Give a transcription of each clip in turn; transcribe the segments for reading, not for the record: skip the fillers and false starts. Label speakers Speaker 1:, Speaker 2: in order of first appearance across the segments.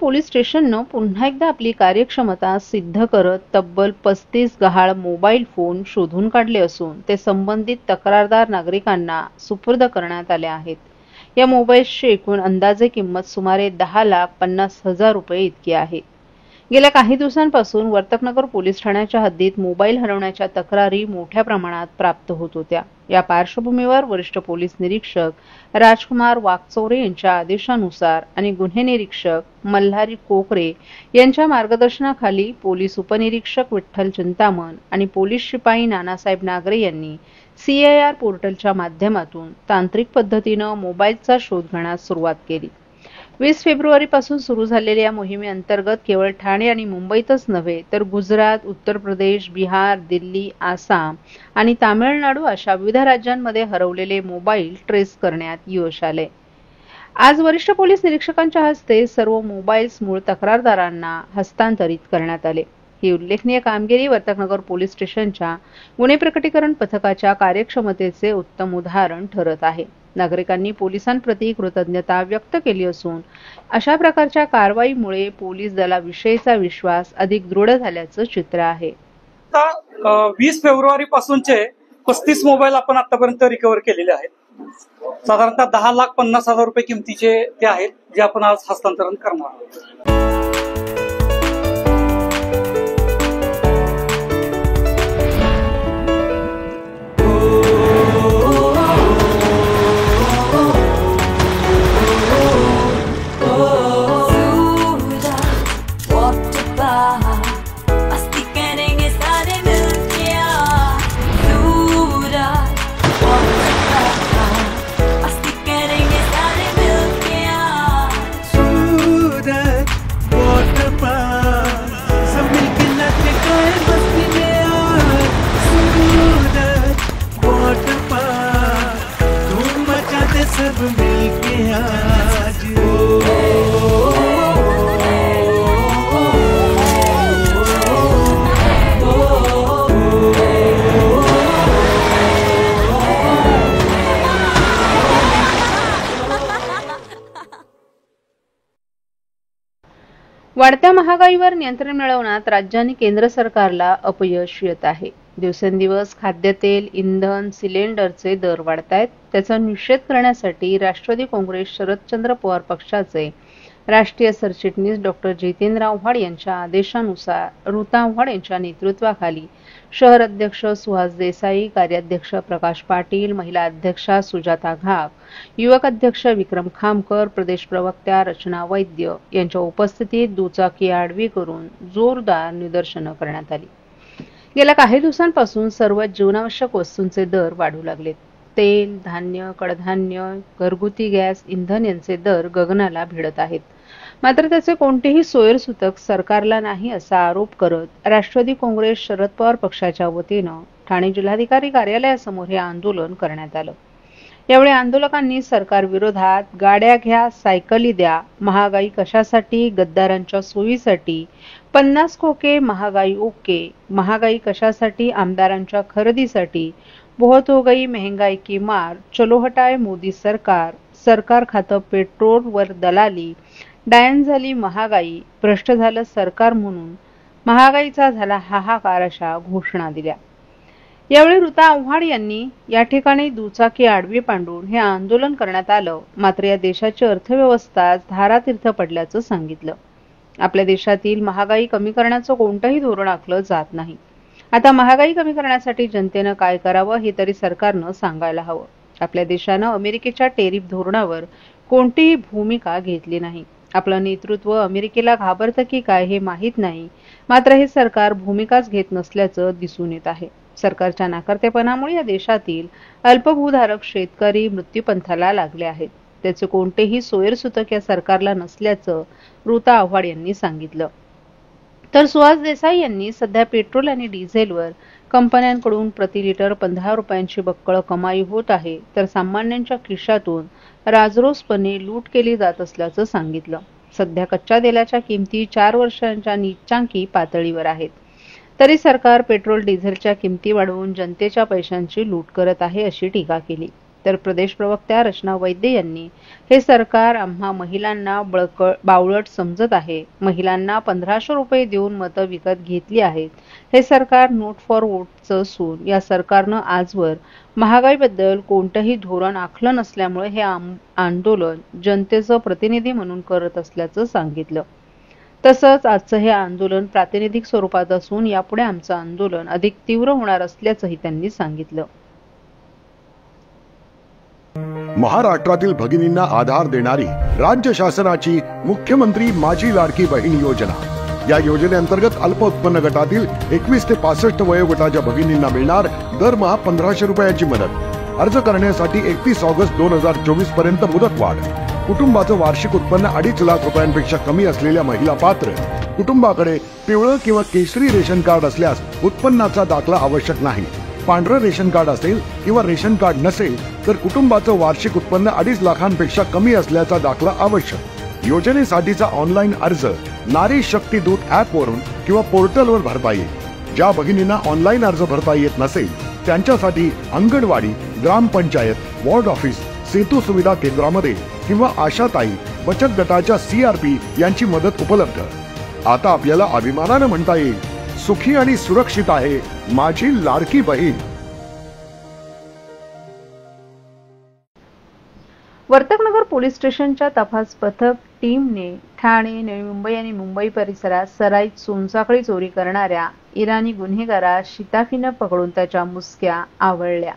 Speaker 1: Police स्टेशननं पुन्हा एकदा आपली कार्यक्षमता सिद्ध करत तब्बल 35 गहाळ मोबाईल फोन शोधून काढले असून ते संबंधित तक्रारदार नागरिकांना सुपूर्द करण्यात आले आहेत। या मोबाईल्सची एकूण अंदाजे किंमत सुमारे 10,50,000 रुपये इतकी आहे। गेल्या काही दिवसांपासून वर्तकनगर पोलीस ठाण्याच्या हद्दीत मोबाईल हरवण्याच्या तक्रारी मोठ्या प्रमाणात प्राप्त होत होत्या। या पार्श्वभूमीवर वरिष्ठ पोलीस निरीक्षक राजकुमार वाकचौरे यांच्या आदेशानुसार आणि गुन्हे निरीक्षक मल्हारी कोकरे यांच्या मार्गदर्शनाखाली पोलीस उपनिरीक्षक विठ्ठल चिंतामण आणि पोलीस शिपाई नानासाहेब नागरे यांनी CIR पोर्टलच्या माध्यमातून तांत्रिक पद्धतीने मोबाईलचा शोध घेण्यास सुरुवात केली। 20 फेब्रुवारीपासून सुरू झालेल्या या मोहिमेअंतर्गत केवळ ठाणे आणि मुंबईतच नव्हे तर गुजरात, उत्तर प्रदेश, बिहार, दिल्ली, आसाम आणि तामिळनाडू अशा विविध राज्यांमध्ये हरवलेले मोबाईल ट्रेस करण्यात यश आले। आज वरिष्ठ पोलीस निरीक्षकांच्या हस्ते सर्व मोबाईल्स मूळ तक्रारदारांना हस्तांतरित करण्यात आले। ही उल्लेखनीय कामगिरी वर्तकनगर पोलीस स्टेशनच्या गुन्हे प्रकटीकरण पथकाच्या कार्यक्षमतेचे उत्तम उदाहरण ठरत आहे। नागरिकांनी पोलिसांप्रती कृतज्ञता व्यक्त केली असून अशा प्रकारच्या कारवाईमुळे पोलीस दलाविषयीचा विश्वास अधिक दृढ झाल्याचं चित्र आहे।
Speaker 2: 20 फेब्रुवारी पासूनचे 35 मोबाईल आपण आतापर्यंत रिकव्हर केलेले आहेत। साधारणतः 10,50,000 रुपये किमतीचे ते आहेत, जे आपण आज हस्तांतरण करणार आहोत।
Speaker 3: सब मिलके आज
Speaker 1: वाढत्या महागाईवर नियंत्रण मिळवण्यात राज्य आणि केंद्र सरकारला अपयश येत आहे। दिवसेंदिवस खाद्यतेल, इंधन, सिलेंडरचे दर वाढतायत। त्याचा निषेध करण्यासाठी राष्ट्रवादी काँग्रेस शरदचंद्र पवार पक्षाचे राष्ट्रीय सरचिटणीस डॉ. जितेंद्र आव्हाड यांच्या आदेशानुसार ऋता आव्हाड यांच्या नेतृत्वाखाली शहर अध्यक्ष सुहास देसाई, कार्याध्यक्ष प्रकाश पाटील, महिला अध्यक्षा सुजाता घाग, युवक अध्यक्ष विक्रम खामकर, प्रदेश प्रवक्त्या रचना वैद्य यांच्या उपस्थितीत दुचाकी आडवी करून जोरदार निदर्शनं करण्यात आली। गेल्या काही दिवसांपासून सर्व जीवनावश्यक वस्तूंचे दर वाढू लागलेत। तेल, धान्य, कडधान्य, घरगुती गॅस, इंधन यांचे दर गगनाला भिडत आहेत। मात्र त्याचे कोणतेही सोयरसूतक सरकारला नाही असा आरोप करत राष्ट्रवादी काँग्रेस शरद पवार पक्षाच्या वतीनं ठाणे जिल्हाधिकारी कार्यालयासमोर हे आंदोलन करण्यात आलं। यावेळी आंदोलकांनी सरकार विरोधात गाड्या घ्या, सायकली द्या, महागाई कशासाठी, गद्दारांच्या सोयीसाठी, 50 खोके महागाई ओके, महागाई कशासाठी, आमदारांच्या खरेदीसाठी, बहुत हो गई महंगाई की मार, चलो हटाए मोदी सरकार, सरकार खातं पेट्रोल वर दलाली, डायन झाली महागाई, भ्रष्ट झालं सरकार म्हणून महागाईचा झाला हाहाकार अशा घोषणा दिल्या। यावेळी ऋता आव्हाड यांनी या ठिकाणी दुचाकी आडवी पांडून हे आंदोलन करण्यात आलं। मात्र या देशाची अर्थव्यवस्था धारातीर्थ पडल्याचं सांगितलं। आपल्या देशातील महागाई कमी करण्याचं कोणतंही धोरण आखलं जात नाही। आता महागाई कमी करण्यासाठी जनतेनं काय करावं हे तरी सरकारनं सांगायला हवं। आपल्या देशानं अमेरिकेच्या टेरिफ धोरणावर कोणतीही भूमिका घेतली नाही। आपलं नेतृत्व अमेरिकेला घाबरतं की काय हे माहीत नाही। मात्र हे सरकार भूमिकाच घेत नसल्याचं दिसून येत आहे। सरकारच्या नाकर्तेपणामुळे या देशातील अल्पभूधारक शेतकरी मृत्यूपंथाला लागले आहेत। त्याचे कोणतेही सोयरसूतक या सरकारला नसल्याचं ऋता आव्हाड यांनी सांगितलं। तर सुहास देसाई यांनी सध्या पेट्रोल आणि डिझेलवर कंपन्यांकडून प्रति लिटर 15 रुपयांची बक्कळ कमाई होत आहे, तर सामान्यांच्या खिशातून राजरोसपणे लूट केली जात असल्याचं सांगितलं। सध्या कच्च्या तेलाच्या किमती 4 वर्षांच्या नीचांकी पातळीवर आहेत। तरी सरकार पेट्रोल डिझेलच्या किमती वाढवून जनतेच्या पैशांची लूट करत आहे अशी टीका केली। तर प्रदेश प्रवक्त्या रचना वैद्य यांनी हे सरकार आम्हा महिलांना बावळट समजत आहे. महिलांना 1500 रुपये देऊन मतं विकत घेतली आहेत. हे सरकार नोट फॉर वोटचं असून या सरकारनं आजवर महागाईबद्दल कोणतंही धोरण आखलं नसल्यामुळे हे आंदोलन जनतेचं प्रतिनिधी म्हणून करत असल्याचं सांगितलं. तसंच आजचं हे आंदोलन प्रातिनिधिक स्वरूपात असून यापुढे आमचं आंदोलन अधिक तीव्र होणार असल्याचंही त्यांनी सांगितलं.
Speaker 4: महाराष्ट्रातील भगिनींना आधार देणारी राज्य शासनाची मुख्यमंत्री माझी लाडकी बहीण योजना. या योजनेअंतर्गत अल्प उत्पन्न गटातील 21 ते 65 वयोगटाच्या भगिनींना मिळणार दरमहा 1500 रुपयाची मदत. अर्ज करण्यासाठी 31 ऑगस्ट 2024 पर्यंत मुदतवाढ. कुटुंबाचं वार्षिक उत्पन्न 2.5 लाख रुपयांपेक्षा कमी असलेल्या महिला पात्र. कुटुंबाकडे पिवळं किंवा केशरी रेशन कार्ड असल्यास उत्पन्नाचा दाखला आवश्यक नाही. पांढरं रेशन कार्ड असेल किंवा रेशन कार्ड नसेल तर कुटुंबाचं वार्षिक उत्पन्न 2.5 लाखांपेक्षा कमी असल्याचा दाखला आवश्यक. योजनेसाठीचा ऑनलाईन अर्ज नारी शक्ती दूत ऍप वरून किंवा पोर्टलवर भरता येईल. ज्या भगिनींना ऑनलाईन अर्ज भरता येत नसेल त्यांच्यासाठी अंगणवाडी, ग्रामपंचायत, वॉर्ड ऑफिस, सेतू सुविधा केंद्रामध्ये किंवा आशाताई बचत गटाच्या CRP यांची मदत उपलब्ध. आता आपल्याला अभिमानानं म्हणता येईल, सुखी आणि सुरक्षित आहे माझी लाडकी बहीण.
Speaker 1: वर्तकनगर पोलीस स्टेशनच्या तपास पथक टीमने ठाणे, नवी मुंबई आणि मुंबई परिसरात सराईत सोनसाखळी चोरी करणाऱ्या इराणी गुन्हेगारा शिताफीनं पकडून त्याच्या मुसक्या आवळल्या.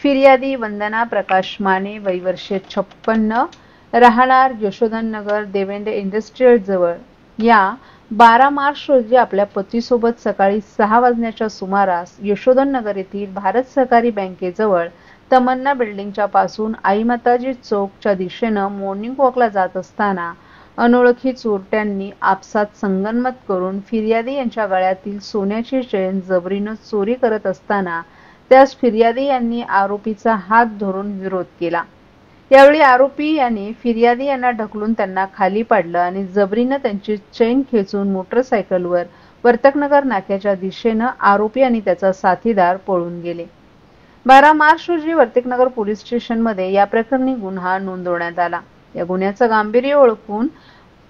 Speaker 1: फिर्यादी वंदना प्रकाश माने, वय वर्ष 56, राहणार यशोधन नगर, देवेंद्र इंडस्ट्रियल जवळ, या 12 मार्च रोजी आपल्या पतीसोबत सकाळी 6 वाजण्याच्या सुमारास यशोधन नगर येथील भारत सहकारी बँकेजवळ तमन्ना बिल्डिंगच्या पासून आई माताजी चौकच्या दिशेनं मॉर्निंग वॉकला जात असताना अनोळखी चोरट्यांनी आपसात संगनमत करून फिर्यादी यांच्या गळ्यातील सोन्याची चेन जबरीनं चोरी करत असताना त्यास फिर्यादी यांनी आरोपीचा हात धरून विरोध केला. यावेळी आरोपी यांनी फिर्यादी यांना ढकलून त्यांना खाली पाडलं आणि जबरीनं त्यांची चेन खेचून मोटरसायकलवर वर्तकनगर नाक्याच्या दिशेनं आरोपी आणि त्याचा साथीदार पळून गेले. 12 मार्च रोजी वर्तकनगर पोलीस स्टेशनमध्ये या प्रकरणी गुन्हा नोंदवण्यात आला. या गुन्ह्याचं गांभीर्य ओळखून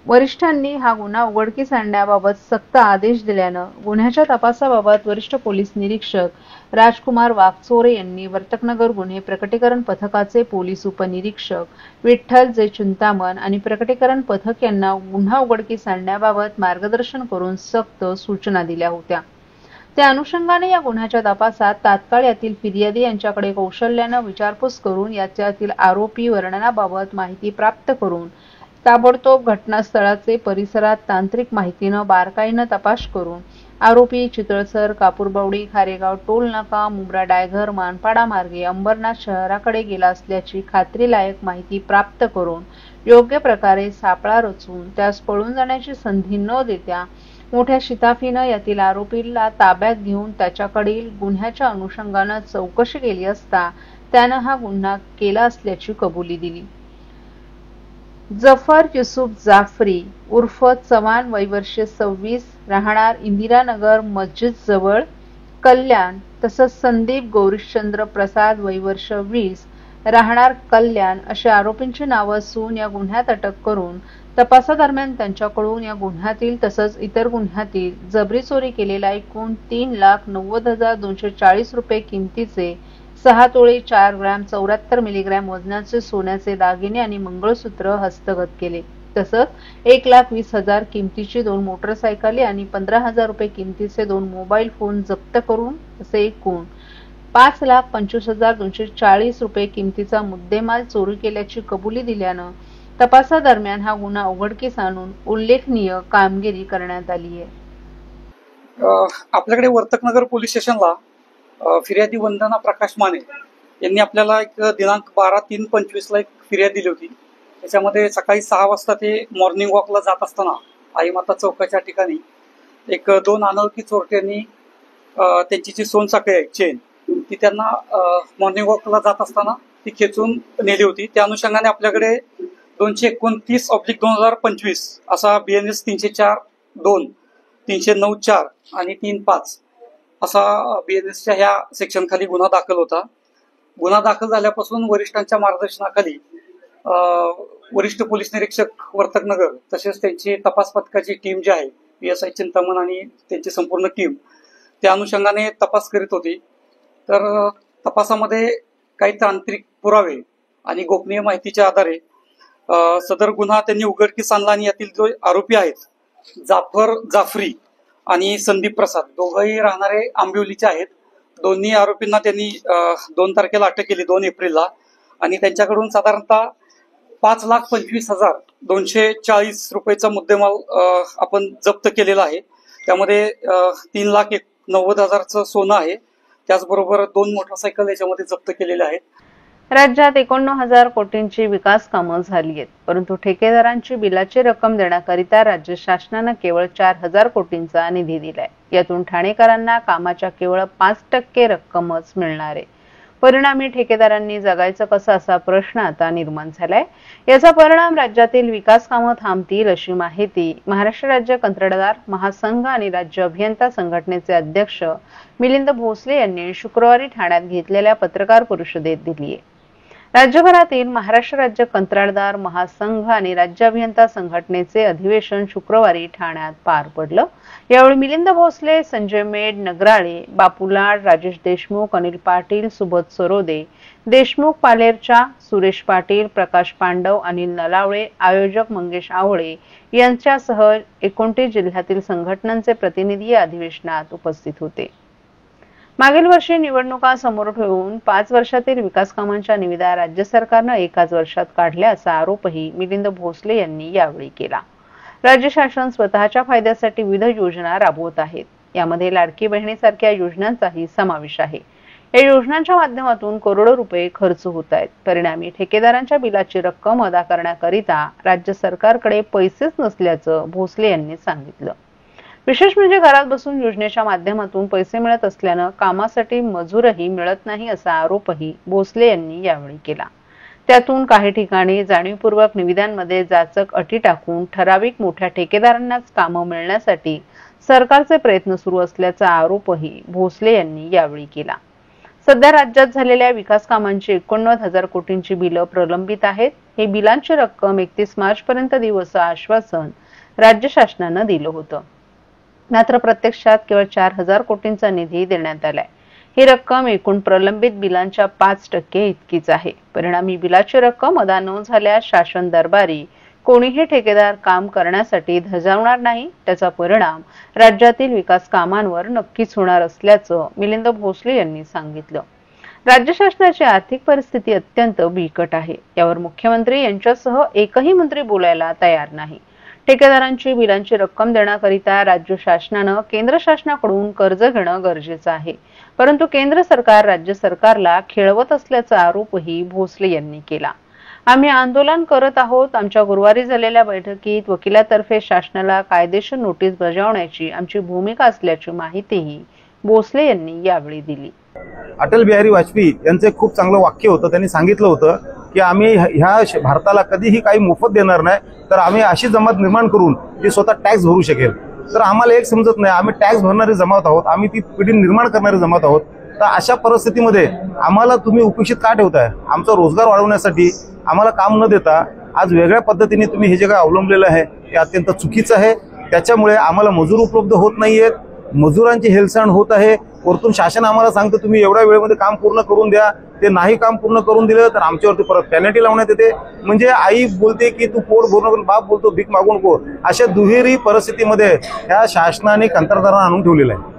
Speaker 1: वरिष्ठांनी हा गुन्हा उघडकीस आणण्याबाबत सक्त आदेश दिल्यानं गुन्ह्याच्या तपासाबाबत वरिष्ठ पोलीस निरीक्षक राजकुमार वाघचोरे यांनी वर्तकनगर गुन्हे प्रकटीकरण पथकाचे पोलीस उपनिरीक्षक विठ्ठल जे चिंतामण आणि प्रकटीकरण पथक यांना गुन्हा उघडकीस आणण्याबाबत मार्गदर्शन करून सक्त सूचना दिल्या होत्या. त्या अनुषंगाने या गुन्ह्याच्या तपासात तात्काळ यातील फिर्यादी यांच्याकडे कौशल्यानं विचारपूस करून याच्यातील आरोपी वर्णनाबाबत माहिती प्राप्त करून ताबडतोब घटनास्थळाचे परिसरात तांत्रिक माहितीनं बारकाईनं तपास करून आरोपी चितळसर, कापूरबावडी, खारेगाव टोल नाका, मुंब्रा डायघर, मानपाडा मार्गे अंबरनाथ शहराकडे गेला असल्याची खात्रीलायक माहिती प्राप्त करून योग्य प्रकारे सापळा रचून त्यास पळून जाण्याची संधी न देता मोठ्या शिताफीनं यातील आरोपीला ताब्यात घेऊन त्याच्याकडील गुन्ह्याच्या अनुषंगानं चौकशी केली असता त्यानं हा गुन्हा केला असल्याची कबुली दिली. जफर युसुफ जाफरी उर्फ चव्हाण, वय वर्ष 26, राहणार इंदिरानगर मस्जिद जवळ कल्याण, तसंच संदीप गौरीशचंद्र प्रसाद, वय वर्ष 20, राहणार कल्याण अशा आरोपींची नावं असून या गुन्ह्यात अटक करून तपासादरम्यान त्यांच्याकडून या गुन्ह्यातील तसंच इतर गुन्ह्यातील जबरी चोरी केलेला एकूण 3,90,240 रुपये किमतीचे 6 तोळे 4 ग्रॅम 74 मिलीग्रॅम वजनाचे सोन्याचे दागिने आणि मंगळसूत्र हस्तगत केले. तसंच 1,20,000 किमतीची 2 मोटरसायकली आणि 15,000 रुपये किमतीचे 2 मोबाईल फोन जप्त करून असे एकूण 5,25,240 रुपये किमतीचा मुद्देमाल चोरी केल्याची कबुली दिल्यानं तपासादरम्यान हा गुन्हा उघडकीस आणून उल्लेखनीय कामगिरी करण्यात आली आहे.
Speaker 2: आपल्याकडे वर्तकनगर पोलीस स्टेशनला फिर्यादी वंदना प्रकाश माने यांनी आपल्याला एक दिनांक 12/3/25 एक फिर्याद दिली होती. त्याच्यामध्ये सकाळी 6 वाजता ते मॉर्निंग वॉकला जात असताना आईमाता चौकाच्या ठिकाणी एक 2 अनोळखी चोरट्यांनी त्यांची जी सोनसाखळी आहे चेन ती त्यांना मॉर्निंग वॉकला जात असताना ती खेचून नेली होती. त्या अनुषंगाने आपल्याकडे 229/2025 असा BNS 304-2, 309-4 आणि 3-5 असा BNSच्या ह्या सेक्शन खाली गुन्हा दाखल होता. गुन्हा दाखल झाल्यापासून वरिष्ठांच्या मार्गदर्शनाखाली वरिष्ठ पोलीस निरीक्षक वर्तकनगर तसेच त्यांची तपास पथकाची टीम जी आहे PSI चिंतामण आणि त्यांची संपूर्ण टीम त्या अनुषंगाने तपास करीत होती। तर तपासामध्ये काही तांत्रिक पुरावे आणि गोपनीय माहितीच्या आधारे सदर गुन्हा त्यांनी उघडकीस आणला आणि यातील जो आरोपी आहेत जाफर जाफरी आणि संदीप प्रसाद दोघंही राहणारे आंबिवलीचे आहेत। दोन्ही आरोपींना त्यांनी 2 तारखेला अटक केली 2 एप्रिलला आणि त्यांच्याकडून साधारणतः 5,25,240 रुपयेचा मुद्देमाल आपण जप्त केलेला आहे। त्यामध्ये 3,90,000चं सोनं आहे, त्याचबरोबर 2 मोटरसायकल याच्यामध्ये जप्त केलेले आहेत।
Speaker 1: राज्यात 51,000 कोटींची विकास कामं झाली आहेत, परंतु ठेकेदारांची बिलाची रक्कम देण्याकरिता राज्य शासनानं केवळ 4,000 कोटींचा निधी दिलाय। यातून ठाणेकरांना कामाच्या केवळ 5% रक्कमच मिळणार आहे। परिणामी ठेकेदारांनी जगायचं कसं असा प्रश्न आता निर्माण झालाय। याचा परिणाम राज्यातील विकास कामं थांबतील अशी माहिती महाराष्ट्र राज्य कंत्राटदार महासंघ आणि राज्य अभियंता संघटनेचे अध्यक्ष मिलिंद भोसले यांनी शुक्रवारी ठाण्यात घेतलेल्या पत्रकार परिषदेत दिली आहे। राज्यभरातील महाराष्ट्र राज्य कंत्राटदार महासंघ आणि राज्य अभियंता संघटनेचे अधिवेशन शुक्रवारी ठाण्यात पार पडलं। यावेळी मिलिंद भोसले, संजय मेड, नगराळे, बापूलाड, राजेश देशमुख, अनिल पाटील, सुबोध सरोदे, देशमुख पालेरच्या, सुरेश पाटील, प्रकाश पांडव, अनिल नलावळे, आयोजक मंगेश आवळे यांच्यासह 29 जिल्ह्यातील संघटनांचे प्रतिनिधी या अधिवेशनात उपस्थित होते। मागील वर्षी निवडणुका समोर ठेवून 5 वर्षातील विकास कामांच्या निविदा राज्य सरकारनं एकाच वर्षात काढल्या असा आरोपही मिलिंद भोसले यांनी यावेळी केला। राज्य शासन स्वतःच्या फायद्यासाठी विविध योजना राबवत आहेत, यामध्ये लाडकी बहिणीसारख्या योजनांचाही समावेश आहे। या योजनांच्या माध्यमातून करोडो रुपये खर्च होत आहेत। परिणामी ठेकेदारांच्या बिलाची रक्कम अदा करण्याकरिता राज्य सरकारकडे पैसेच नसल्याचं भोसले यांनी सांगितलं। विशेष म्हणजे घरात बसून योजनेच्या माध्यमातून पैसे मिळत असल्यानं कामासाठी मजूरही मिळत नाही असा आरोपही भोसले यांनी यावेळी केला। त्यातून काही ठिकाणी जाणीवपूर्वक निविदांमध्ये जाचक अटी टाकून ठराविक मोठ्या ठेकेदारांनाच कामं मिळण्यासाठी सरकारचे प्रयत्न सुरू असल्याचा आरोपही भोसले यांनी यावेळी केला। सध्या राज्यात झालेल्या विकास कामांची 89,000 कोटींची बिलं प्रलंबित आहेत। हे बिलांची रक्कम 31 मार्च पर्यंत देऊ असं आश्वासन राज्य शासनानं दिलं होतं, मात्र प्रत्यक्षात केवळ 4,000 कोटींचा निधी देण्यात आलाय। ही रक्कम एकूण प्रलंबित बिलांच्या 5% इतकीच आहे। परिणामी बिलाची रक्कम अदा न झाल्यास शासन दरबारी कोणीही ठेकेदार काम करण्यासाठी धजावणार नाही। त्याचा परिणाम राज्यातील विकास कामांवर नक्कीच होणार असल्याचं मिलिंद भोसले यांनी सांगितलं। राज्य शासनाची आर्थिक परिस्थिती अत्यंत बिकट आहे, यावर मुख्यमंत्री यांच्यासह एकही मंत्री बोलायला तयार नाही। ठेकेदारांची बिलांची रक्कम देण्याकरिता राज्य शासनानं केंद्र शासनाकडून कर्ज घेणं गरजेचं आहे, परंतु केंद्र सरकार राज्य सरकारला खेळवत असल्याचा आरोपही भोसले यांनी केला। आम्ही आंदोलन करत आहोत। आमच्या गुरुवारी झालेल्या बैठकीत वकिलातर्फे शासनाला कायदेशीर नोटीस बजावण्याची आमची भूमिका असल्याची माहितीही भोसले यांनी यावेळी दिली।
Speaker 5: अटल बिहारी वाजपेयी यांचे खूप चांगलं वाक्य होतं। त्यांनी सांगितलं होतं की आम्ही ह्या भारताला कधीही काही मोफत देणार नाही, तर आम्ही अशी जमात निर्माण करून जी स्वतः टॅक्स भरू शकेल। तर आम्हाला एक समजत नाही, आम्ही टॅक्स भरणारी जमात आहोत, आम्ही ती पिढी निर्माण करणारी जमात आहोत। तर अशा परिस्थितीमध्ये आम्हाला तुम्ही उपेक्षित का ठेवताय? आमचा रोजगार वाढवण्यासाठी आम्हाला काम न देता आज वेगळ्या पद्धतीने तुम्ही हे जे काय अवलंबलेलं आहे ते अत्यंत चुकीचं आहे। त्याच्यामुळे आम्हाला मजूर उपलब्ध होत नाहीयेत, मजुरांची हेळसांड होत आहे। वरतून शासन आम्हाला सांगतं तुम्ही एवढ्या वेळेमध्ये काम पूर्ण करून द्या, ते नाही काम पूर्ण करून दिलं तर आमच्यावरती परत पेनल्टी लावण्यात येते। म्हणजे आई बोलते की तू पोट भरू नको, बाप बोलतो भीक मागू नको। अशा दुहेरी परिस्थितीमध्ये ह्या शासनाने कंत्राटदारांना आणून ठेवलेलं आहे।